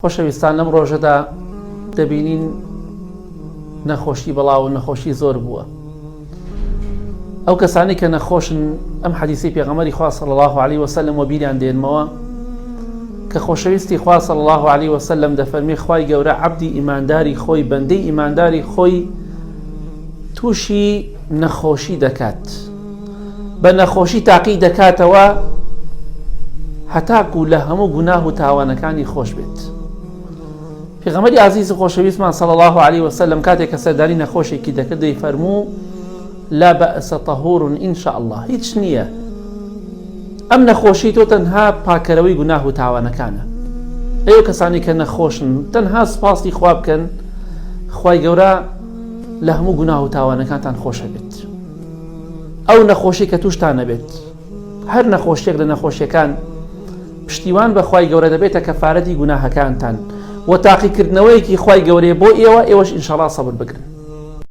خۆشەویستان لەم ڕۆژەدا دەبینین نەخۆشی بەڵاو و نەخۆشی زۆر بووە. ئەو کەسانی کە نەخۆشن ئەم حەدیثی پێغەمبەری خوا صلی الله علیه وسلم و بیریان دێنمەوە کە خۆشەویستی خوا صلی الله علیه وسلم دەفەرمێ خوای گەورە عەبدی ئیمانداری خۆی بەندەی ئیمانداری خۆی تووشی نەخۆشی دەکات، بە نەخۆشی تاقی دەکاتەوە هەتاکو لە هەموو گوناه و تاوانەکانی خۆش بێت. پێغەمبەری عەزیز و خۆشەویستمان صلی الله علیه وسلم کاتێک کە سەردانی نەخۆشێکی دەکرد دەیفەرموو لا بأس طهور إن شاء الله، هیچ نییە ئەم نەخۆشی تۆ تەنها پاکەرەوەی گوناه و تاوانەکانە. ئێوە کەسانی کە نەخۆشن تەنها سپاسی خوا بکەن، خوای گەورە لە هەموو گوناه و تاوانەکانتان خۆشە بێت. ئەو نەخۆشی کە توشتان نەبێت، هەر نەخۆشیێک لە نەخۆشیەکان پشتیوان بە خوای گەورە دەبێتە کەفارەتی گوناهەکانتان و تاقیکردنەوەیەکی خوای گەورەیە بۆ ئێوە، ئێوەش ئینشاءالله سەبر بگرن.